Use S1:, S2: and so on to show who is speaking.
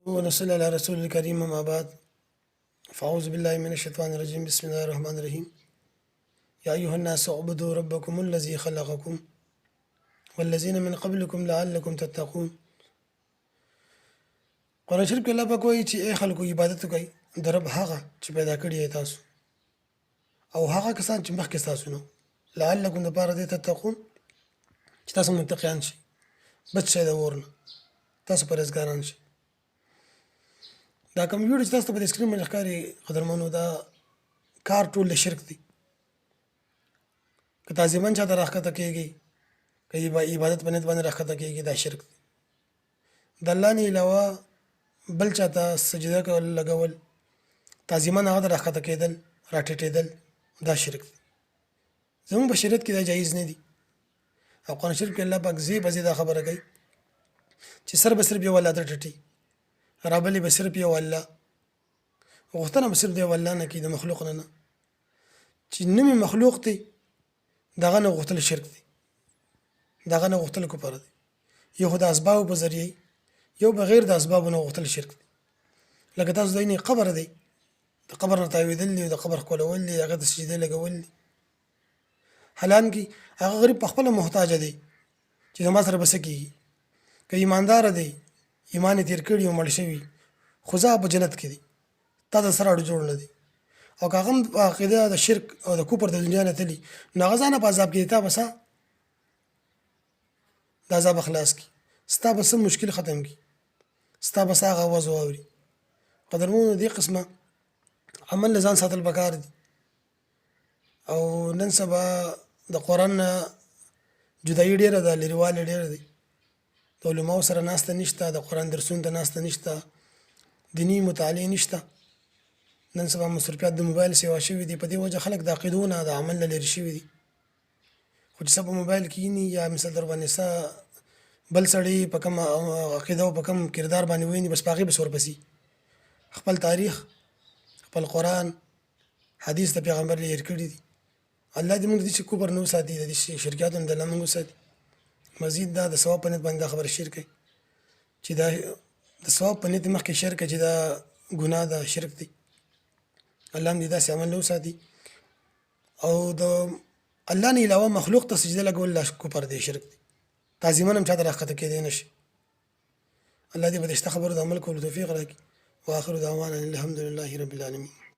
S1: ونصلي على رسول الكريم أما بعد فأعوذ بالله من الشيطان الرجيم بسم الله الرحمن الرحيم يا أيها الناس اعبدوا ربكم الذي خلقكم والذين من قبلكم لعلكم تتقون. قرآن شریف کې الله پاک وایي چې ای خلکو عبادت وکړئ د رب هغه چې پیدا کړی یې تاسو او هغه کسان چې مخکې ستاسو نه لعلکم دپاره دې تتقون چې تاسو متقیان شئ، بچ شئ د اور نه، تاسو پرهیزګاران شئ. دا کوم ویډیو چې تاسو ته په دې سکرین باندې ښکاري قدرمنو، دا کار ټول د شرک دی. که تعظیماً چاته راښکته کېږي، که عبادت په نیت باندې راښکته کېږي، دا شرک دی. د الله نه علاوه بل چاته سجده کول لګول، تعظیماً هغه ته راښکته کېدل، راټیټېدل، دا شرک دی. زموږ په شریعت کې دا جایز نه دي. او قرآن شریف کې الله پاک زی په زی دا خبره کوي چې سر به صرف یو الله ته ټیټي، رابلې به صرف یو الله، غوښتنه به صرف د یو الله نه کوي، د مخلوق نه. چې نومي مخلوق دی دغه نه غوښتل شرک دی، دغه نه غوښتل کفر دی. یو خو د اسبابو په ذریعه، یو بغیر د اسبابو نه غوښتل شرک دی. لکه تاسو دیني قبر دی، د قبر نه تاویدل دي، د قبر ښکلول دي، هغه د سجدې لګول دي. حالانکه هغه غریب په خپله محتاج دی چې زما سره به څه کېږي. که ایماندار دی، ایمان یې تېر کړي او مړ شوي، خو ځا په جنت کې دی، تا د سره اړو جوړ نه دی. او که هغه هم عقیده د شرک او د کفر د دنیا نه تلي، نو هغه ځانه په عذاب کې دی، تا به څه د عذاب خلاص کړي، ستا به څه مشکل ختم کړي، ستا به څه هغه آواز واوري. قدرمنو، دې قسمه عمل له ځان ساتل پکار دي. او نن سبا د قرآن نه جدایي ډېره ده، لرېوالی ډېر دی. د علماو سره ناسته نشته، د قرآن درسونو ته ناسته نشته، دیني مطالعې نشته. نن سبا مصروفیات د موبایل سیوا شوي دي، په دې وجه خلک د عقیدو نه، د عمل نه لرې شوي دي. خو چې څه په موبایل کښېني یا مثال در باندې څه بل سړی په کوم عقیده او په کوم کردار باندې وویني، بس په هغې بس ورپسې خپل تاریخ، خپل قرآن، حدیث د پیغمبر یې هېر کړي دي. الله دې موږ د دې کفر نه وساتي، د دې شرکیاتو نه د الله موږ وساتي. مزید دا د ثواب په نیت باندې دا خبره شرک کوي چې دا د ثواب په نیت مخکې شرک چې دا ګناه ده، شرک دی. الله هم دې داسې عمل نه وساتي. او د الله نه علاوه مخلوق ته سجده لګول لا کفر دی، شرک دی. تعظیماً هم چاته راښکته کېدی نه شي. الله دې په دې شته خبرو د عمل کولو توفیق راکړي. واخر دعوانا الحمد لله رب العالمین.